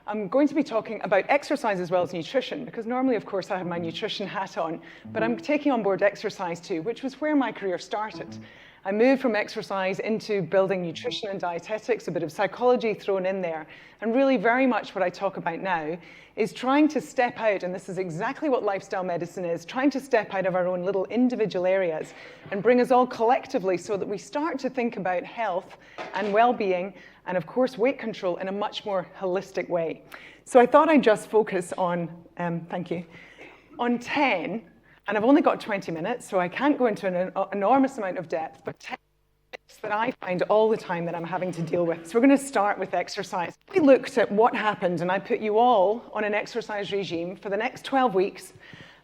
I'm going to be talking about exercise as well as nutrition, because normally, of course, I have my nutrition hat on, but I'm taking on board exercise too, which was where my career started. I moved from exercise into building nutrition and dietetics, a bit of psychology thrown in there. And really very much what I talk about now is trying to step out, and this is exactly what lifestyle medicine is, trying to step out of our own little individual areas and bring us all collectively so that we start to think about health and well-being and, of course, weight control in a much more holistic way. So I thought I'd just focus on, thank you, on 10. And I've only got 20 minutes, so I can't go into an enormous amount of depth, but 10 minutes that I find all the time that I'm having to deal with. So we're going to start with exercise. We looked at what happened, and I put you all on an exercise regime for the next 12 weeks,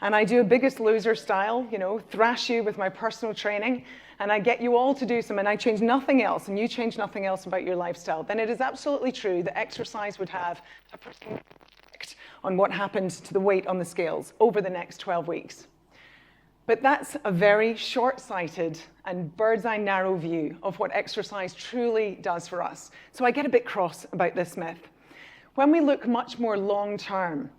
and I do a Biggest Loser style, you know, thrash you with my personal training, and I get you all to do some, and I change nothing else, and you change nothing else about your lifestyle. Then it is absolutely true that exercise would have a profound effect on what happens to the weight on the scales over the next 12 weeks. But that's a very short-sighted and bird's-eye narrow view of what exercise truly does for us. So I get a bit cross about this myth. When we look much more long-term,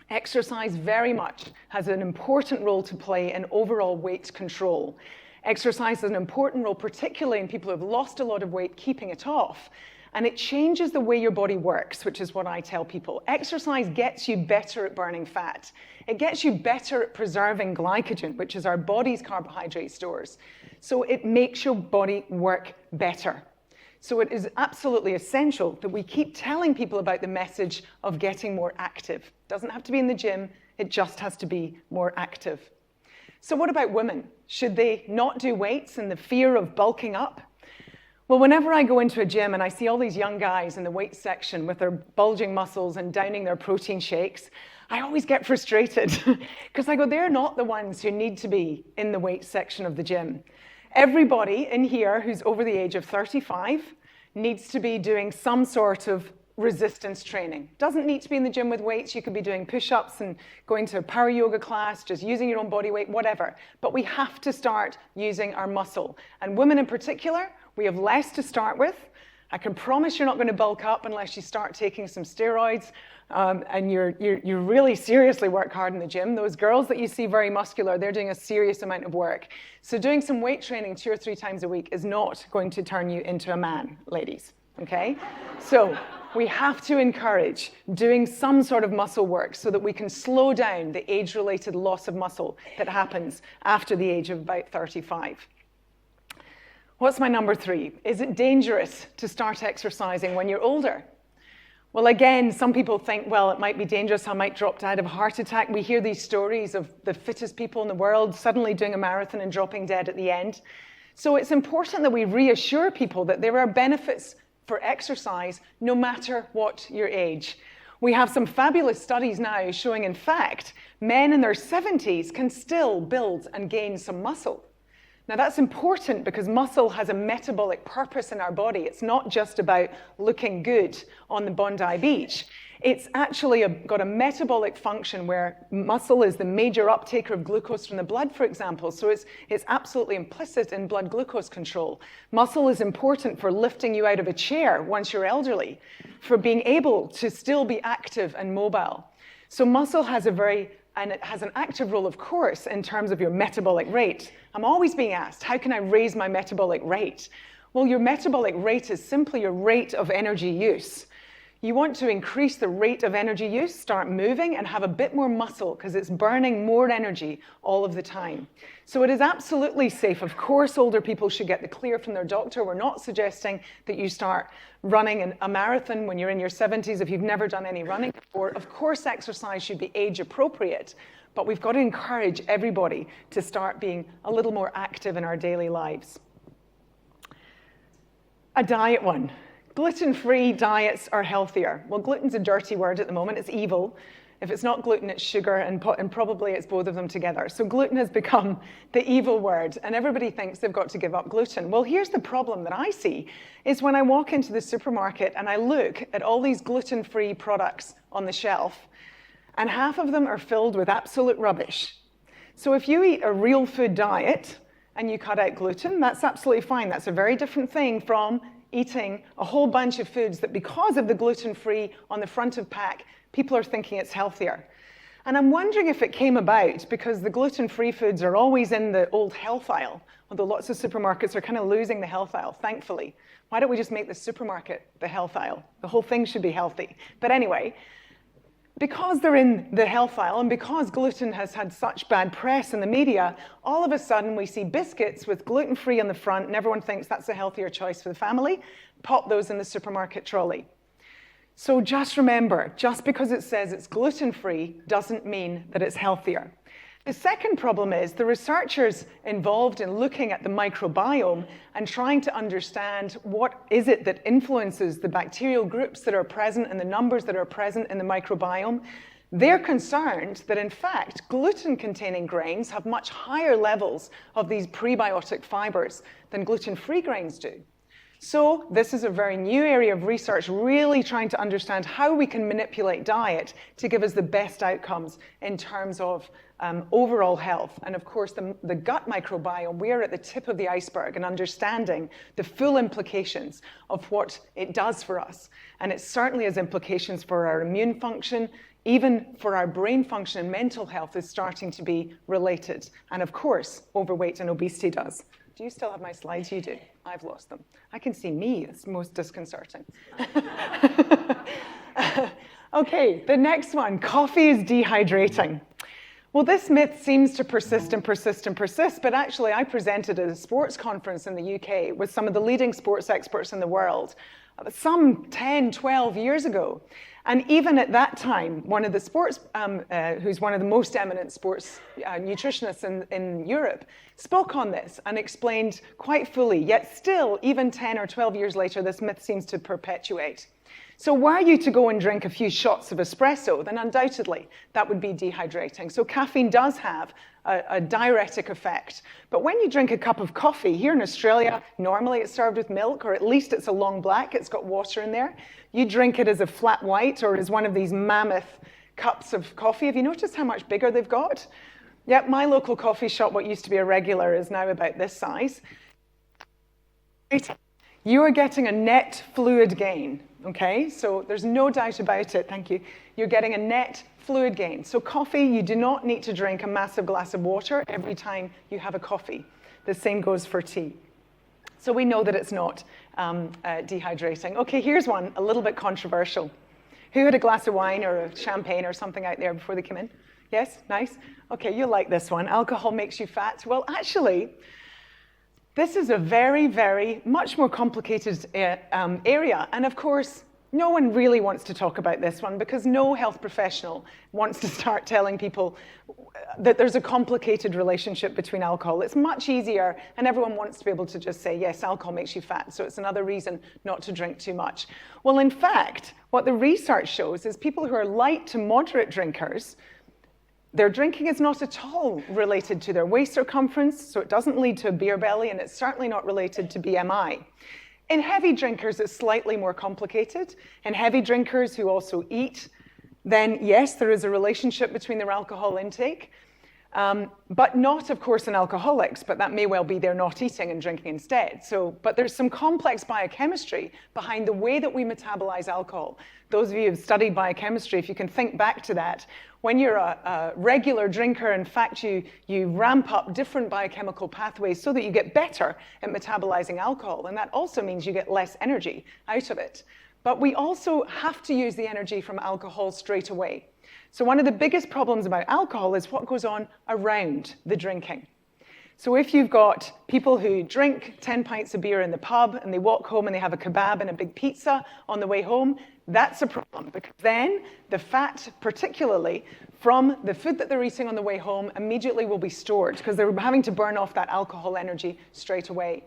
exercise very much has an important role to play in overall weight control. Exercise has an important role, particularly in people who have lost a lot of weight, keeping it off. And it changes the way your body works, which is what I tell people. Exercise gets you better at burning fat. It gets you better at preserving glycogen, which is our body's carbohydrate stores. So it makes your body work better. So it is absolutely essential that we keep telling people about the message of getting more active. It doesn't have to be in the gym, it just has to be more active. So what about women? Should they not do weights in the fear of bulking up? Well, whenever I go into a gym and I see all these young guys in the weight section with their bulging muscles and downing their protein shakes, I always get frustrated because I go, they're not the ones who need to be in the weight section of the gym. Everybody in here who's over the age of 35 needs to be doing some sort of resistance training. Doesn't need to be in the gym with weights. You could be doing push-ups and going to a power yoga class, just using your own body weight, whatever. But we have to start using our muscle. And women in particular, we have less to start with. I can promise you're not going to bulk up unless you start taking some steroids and you really seriously work hard in the gym. Those girls that you see very muscular, they're doing a serious amount of work. So doing some weight training 2 or 3 times a week is not going to turn you into a man, ladies, okay? So we have to encourage doing some sort of muscle work so that we can slow down the age-related loss of muscle that happens after the age of about 35. What's my number 3? Is it dangerous to start exercising when you're older? Well, again, some people think, well, it might be dangerous, I might drop dead of a heart attack. We hear these stories of the fittest people in the world suddenly doing a marathon and dropping dead at the end. So it's important that we reassure people that there are benefits for exercise no matter what your age. We have some fabulous studies now showing, in fact, men in their 70s can still build and gain some muscle. Now that's important because muscle has a metabolic purpose in our body. It's not just about looking good on the Bondi Beach. It's actually got a metabolic function where muscle is the major uptaker of glucose from the blood, for example. So it's absolutely implicit in blood glucose control. Muscle is important for lifting you out of a chair once you're elderly, for being able to still be active and mobile. So muscle has and it has an active role, of course, in terms of your metabolic rate. I'm always being asked, how can I raise my metabolic rate? Well, your metabolic rate is simply your rate of energy use. You want to increase the rate of energy use, start moving, and have a bit more muscle because it's burning more energy all of the time. So it is absolutely safe. Of course, older people should get the clear from their doctor. We're not suggesting that you start running a marathon when you're in your 70s if you've never done any running before. Of course, exercise should be age appropriate, but we've got to encourage everybody to start being a little more active in our daily lives. A diet one. Gluten-free diets are healthier. Well, gluten's a dirty word at the moment. It's evil. If it's not gluten, it's sugar, and probably it's both of them together. So gluten has become the evil word, and everybody thinks they've got to give up gluten. Well, here's the problem that I see, is when I walk into the supermarket and I look at all these gluten-free products on the shelf, and half of them are filled with absolute rubbish. So if you eat a real food diet and you cut out gluten, that's absolutely fine. That's a very different thing from eating a whole bunch of foods that because of the gluten-free on the front of pack, people are thinking it's healthier. And I'm wondering if it came about because the gluten-free foods are always in the old health aisle, although lots of supermarkets are kind of losing the health aisle, thankfully. Why don't we just make the supermarket the health aisle? The whole thing should be healthy. But anyway, because they're in the health aisle and because gluten has had such bad press in the media, all of a sudden we see biscuits with gluten-free on the front and everyone thinks that's a healthier choice for the family. Pop those in the supermarket trolley. So just remember, just because it says it's gluten-free doesn't mean that it's healthier. The second problem is the researchers involved in looking at the microbiome and trying to understand what is it that influences the bacterial groups that are present and the numbers that are present in the microbiome. They're concerned that in fact, gluten-containing grains have much higher levels of these prebiotic fibers than gluten-free grains do. So this is a very new area of research, really trying to understand how we can manipulate diet to give us the best outcomes in terms of overall health. And of course, the gut microbiome, we're at the tip of the iceberg and understanding the full implications of what it does for us. And it certainly has implications for our immune function, even for our brain function and mental health is starting to be related. And of course, overweight and obesity does. Do you still have my slides? You do. I've lost them. I can see me. It's most disconcerting. Okay, the next one. Coffee is dehydrating. Well, this myth seems to persist and persist and persist, but actually I presented at a sports conference in the UK with some of the leading sports experts in the world some 10, 12 years ago. And even at that time, one of the sports, who's one of the most eminent sports nutritionists in Europe, spoke on this and explained quite fully, yet still, even 10 or 12 years later, this myth seems to perpetuate. So were you to go and drink a few shots of espresso, then undoubtedly that would be dehydrating. So caffeine does have a diuretic effect. But when you drink a cup of coffee, here in Australia, normally it's served with milk, or at least it's a long black, it's got water in there. You drink it as a flat white or as one of these mammoth cups of coffee. Have you noticed how much bigger they've got? Yep, my local coffee shop, what used to be a regular, is now about this size. You are getting a net fluid gain, okay? So there's no doubt about it, thank you. You're getting a net fluid gain. So coffee, you do not need to drink a massive glass of water every time you have a coffee. The same goes for tea. So we know that it's not dehydrating. Okay, here's one, a little bit controversial. Who had a glass of wine or a champagne or something out there before they came in? Yes, nice. Okay, you'll like this one. Alcohol makes you fat. Well, actually, this is a very, very much more complicated area. And of course, no one really wants to talk about this one because no health professional wants to start telling people that there's a complicated relationship between alcohol. It's much easier, and everyone wants to be able to just say, yes, alcohol makes you fat, so it's another reason not to drink too much. Well, in fact, what the research shows is people who are light to moderate drinkers, their drinking is not at all related to their waist circumference, so it doesn't lead to a beer belly, and it's certainly not related to BMI. In heavy drinkers, it's slightly more complicated. In heavy drinkers who also eat, then yes, there is a relationship between their alcohol intake, but not, of course, in alcoholics, but that may well be they're not eating and drinking instead. But there's some complex biochemistry behind the way that we metabolize alcohol. Those of you who have studied biochemistry, if you can think back to that, when you're a regular drinker, in fact, you ramp up different biochemical pathways so that you get better at metabolizing alcohol, and that also means you get less energy out of it. But we also have to use the energy from alcohol straight away. So one of the biggest problems about alcohol is what goes on around the drinking. So if you've got people who drink 10 pints of beer in the pub and they walk home and they have a kebab and a big pizza on the way home, that's a problem because then the fat, particularly from the food that they're eating on the way home, immediately will be stored because they're having to burn off that alcohol energy straight away.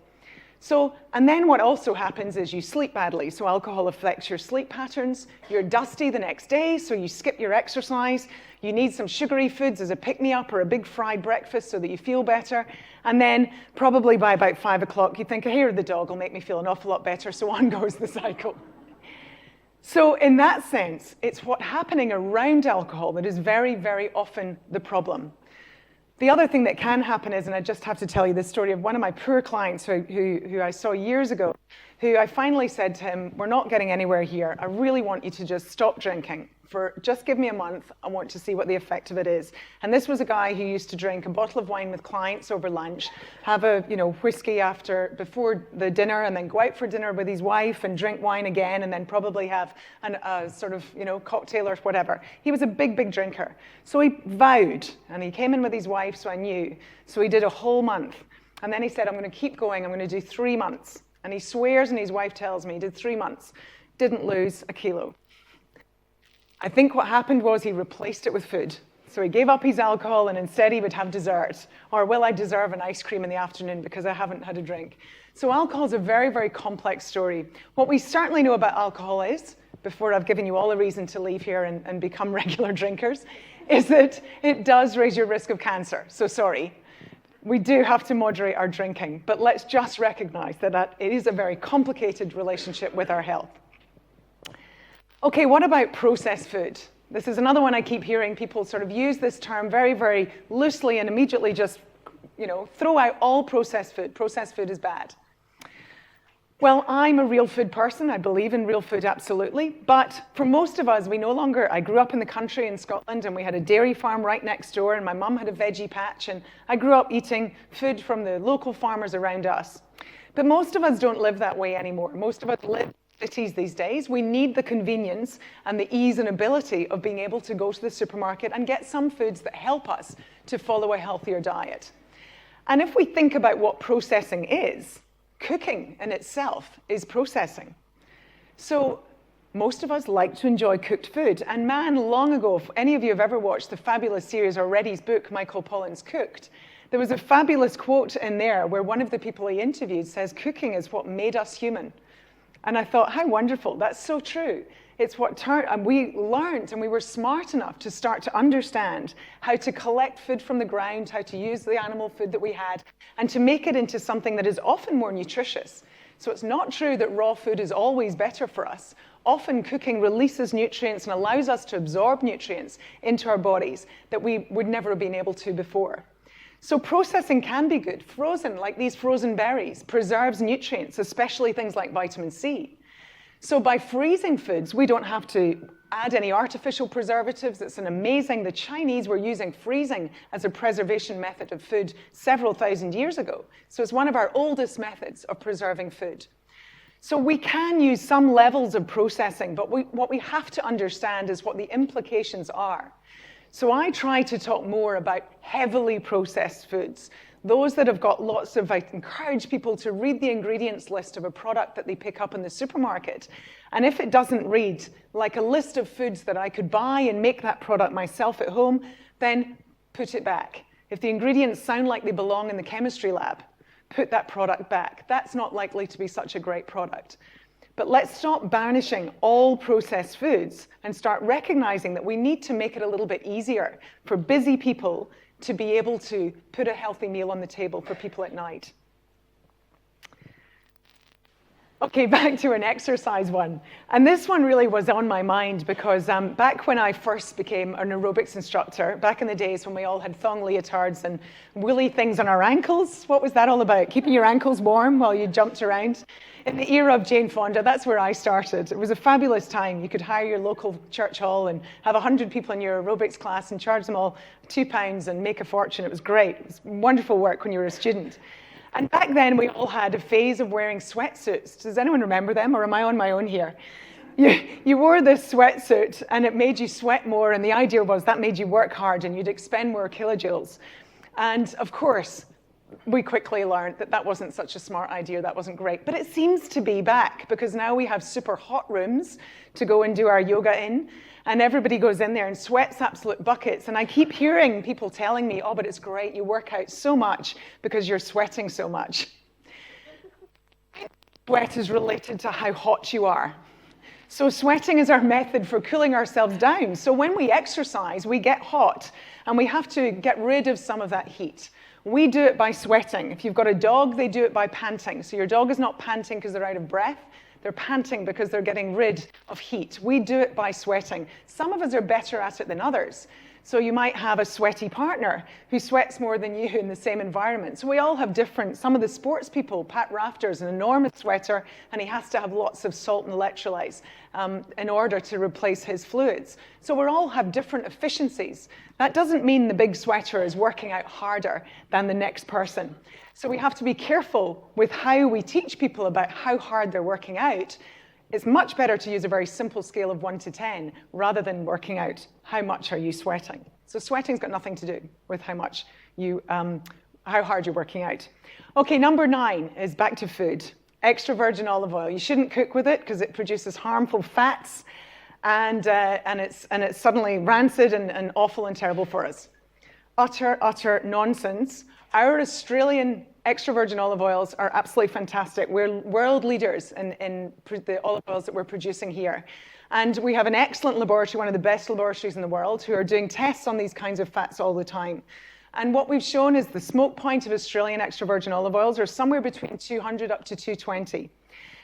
So, and then what also happens is you sleep badly. So alcohol affects your sleep patterns. You're dusty the next day, so you skip your exercise. You need some sugary foods as a pick-me-up or a big fried breakfast so that you feel better. And then probably by about 5 o'clock, you think, here, the dog will make me feel an awful lot better. So on goes the cycle. So in that sense, it's what's happening around alcohol that is very, very often the problem. The other thing that can happen is, and I just have to tell you the story of one of my poor clients who I saw years ago, who I finally said to him, we're not getting anywhere here. I really want you to just stop drinking. Just give me a month. I want to see what the effect of it is. And this was a guy who used to drink a bottle of wine with clients over lunch, have a whiskey before the dinner, and then go out for dinner with his wife and drink wine again, and then probably have a sort of cocktail or whatever. He was a big, big drinker. So he vowed, and he came in with his wife, so I knew. So he did a whole month. And then he said, I'm going to keep going. I'm going to do 3 months. And he swears, and his wife tells me he did 3 months. Didn't lose a kilo. I think what happened was he replaced it with food. So he gave up his alcohol, and instead he would have dessert. Or, will I deserve an ice cream in the afternoon because I haven't had a drink? So alcohol is a very, very complex story. What we certainly know about alcohol is, before I've given you all a reason to leave here and become regular drinkers, is that it does raise your risk of cancer. So sorry. We do have to moderate our drinking, but let's just recognize that it is a very complicated relationship with our health. Okay, what about processed food? This is another one I keep hearing people sort of use this term very, very loosely and immediately just, throw out all processed food. Processed food is bad. Well, I'm a real food person. I believe in real food, absolutely. But for most of us, I grew up in the country in Scotland, and we had a dairy farm right next door, and my mum had a veggie patch, and I grew up eating food from the local farmers around us. But most of us don't live that way anymore. Most of us live in cities these days. We need the convenience and the ease and ability of being able to go to the supermarket and get some foods that help us to follow a healthier diet. And if we think about what processing is, cooking in itself is processing. So most of us like to enjoy cooked food. And man, long ago, if any of you have ever watched the fabulous series or read his book, Michael Pollan's Cooked, there was a fabulous quote in there where one of the people he interviewed says, cooking is what made us human. And I thought, how wonderful, that's so true. It's what and we learned, and we were smart enough to start to understand how to collect food from the ground, how to use the animal food that we had, and to make it into something that is often more nutritious. So it's not true that raw food is always better for us. Often cooking releases nutrients and allows us to absorb nutrients into our bodies that we would never have been able to before. So processing can be good. Frozen, like these frozen berries, preserves nutrients, especially things like vitamin C. So by freezing foods, we don't have to add any artificial preservatives. The Chinese were using freezing as a preservation method of food several thousand years ago. So it's one of our oldest methods of preserving food. So we can use some levels of processing, but what we have to understand is what the implications are. So I try to talk more about heavily processed foods. Those that have got I encourage people to read the ingredients list of a product that they pick up in the supermarket. And if it doesn't read like a list of foods that I could buy and make that product myself at home, then put it back. If the ingredients sound like they belong in the chemistry lab, put that product back. That's not likely to be such a great product. But let's stop banishing all processed foods and start recognizing that we need to make it a little bit easier for busy people to be able to put a healthy meal on the table for people at night. Okay, back to an exercise one. And this one really was on my mind because back when I first became an aerobics instructor, back in the days when we all had thong leotards and woolly things on our ankles, what was that all about? Keeping your ankles warm while you jumped around? In the era of Jane Fonda, that's where I started. It was a fabulous time. You could hire your local church hall and have 100 people in your aerobics class and charge them all £2 and make a fortune. It was great. It was wonderful work when you were a student. And back then, we all had a phase of wearing sweatsuits. Does anyone remember them, or am I on my own here? You wore this sweatsuit, and it made you sweat more, and the idea was that made you work hard, and you'd expend more kilojoules. And of course, we quickly learned that that wasn't such a smart idea, that wasn't great. But it seems to be back, because now we have super hot rooms to go and do our yoga in, and everybody goes in there and sweats absolute buckets. And I keep hearing people telling me, oh, but it's great, you work out so much because you're sweating so much. Sweat is related to how hot you are. So sweating is our method for cooling ourselves down. So when we exercise, we get hot, and we have to get rid of some of that heat. We do it by sweating. If you've got a dog, they do it by panting. So your dog is not panting because they're out of breath. They're panting because they're getting rid of heat. We do it by sweating. Some of us are better at it than others. So you might have a sweaty partner who sweats more than you in the same environment. So we all have different, some of the sports people, Pat Rafter's an enormous sweater, and he has to have lots of salt and electrolytes in order to replace his fluids. So we all have different efficiencies. That doesn't mean the big sweater is working out harder than the next person. So we have to be careful with how we teach people about how hard they're working out. It's much better to use a very simple scale of 1 to 10 rather than working out how much are you sweating. So sweating's got nothing to do with how much you, how hard you're working out. Okay, number 9 is back to food. Extra virgin olive oil. You shouldn't cook with it because it produces harmful fats, and it's suddenly rancid and awful and terrible for us. Utter nonsense. Our Australian extra virgin olive oils are absolutely fantastic. We're world leaders in the olive oils that we're producing here. And we have an excellent laboratory, one of the best laboratories in the world, who are doing tests on these kinds of fats all the time. And what we've shown is the smoke point of Australian extra virgin olive oils are somewhere between 200 up to 220.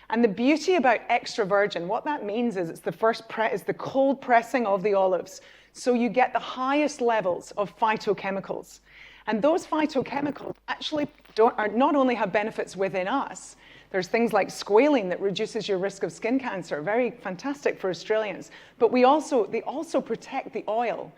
And the beauty about extra virgin, what that means is it's the cold pressing of the olives. So you get the highest levels of phytochemicals. And those phytochemicals actually not only have benefits within us, there's things like squalene that reduces your risk of skin cancer, very fantastic for Australians, but they also protect the oil.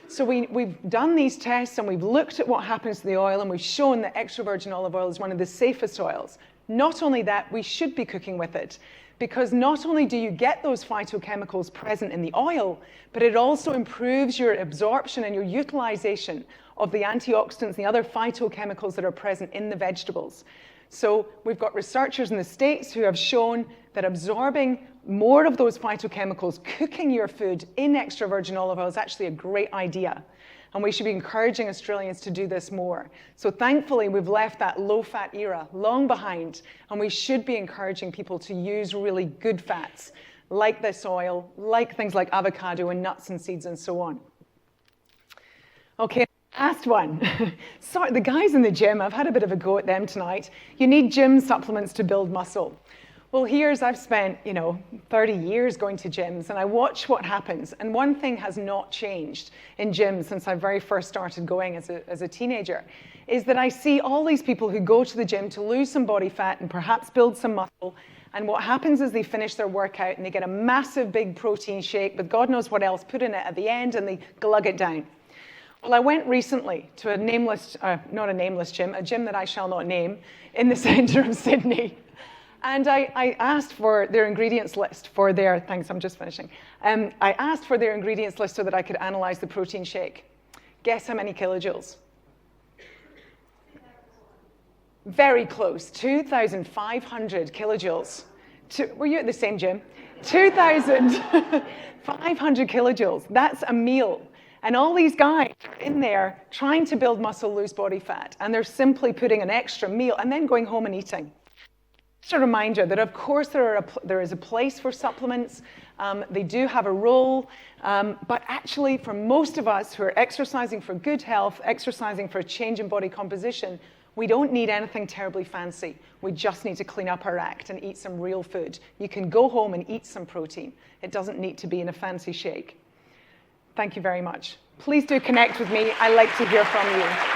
So we've done these tests and we've looked at what happens to the oil, and we've shown that extra virgin olive oil is one of the safest oils. Not only that, we should be cooking with it, because not only do you get those phytochemicals present in the oil, but it also improves your absorption and your utilization of the antioxidants and the other phytochemicals that are present in the vegetables. So we've got researchers in the States who have shown that absorbing more of those phytochemicals, cooking your food in extra virgin olive oil is actually a great idea. And we should be encouraging Australians to do this more. So thankfully, we've left that low-fat era long behind, and we should be encouraging people to use really good fats, like this oil, like things like avocado and nuts and seeds and so on. Okay, last one. Sorry, the guys in the gym, I've had a bit of a go at them tonight. You need gym supplements to build muscle. Well, I've spent, 30 years going to gyms, and I watch what happens. And one thing has not changed in gyms since I very first started going as a teenager, is that I see all these people who go to the gym to lose some body fat and perhaps build some muscle. And what happens is they finish their workout and they get a massive big protein shake with God knows what else put in it at the end, and they glug it down. Well, I went recently to a gym that I shall not name, in the centre of Sydney. And I asked for their ingredients list for their, thanks, I'm just finishing. I asked for their ingredients list so that I could analyze the protein shake. Guess how many kilojoules? Very close, 2,500 kilojoules. Were you at the same gym? 2,500 kilojoules, that's a meal. And all these guys are in there trying to build muscle, lose body fat, and they're simply putting an extra meal and then going home and eating. Just a reminder that, of course, there is a place for supplements. They do have a role, but actually, for most of us who are exercising for good health, exercising for a change in body composition, we don't need anything terribly fancy. We just need to clean up our act and eat some real food. You can go home and eat some protein. It doesn't need to be in a fancy shake. Thank you very much. Please do connect with me. I like to hear from you.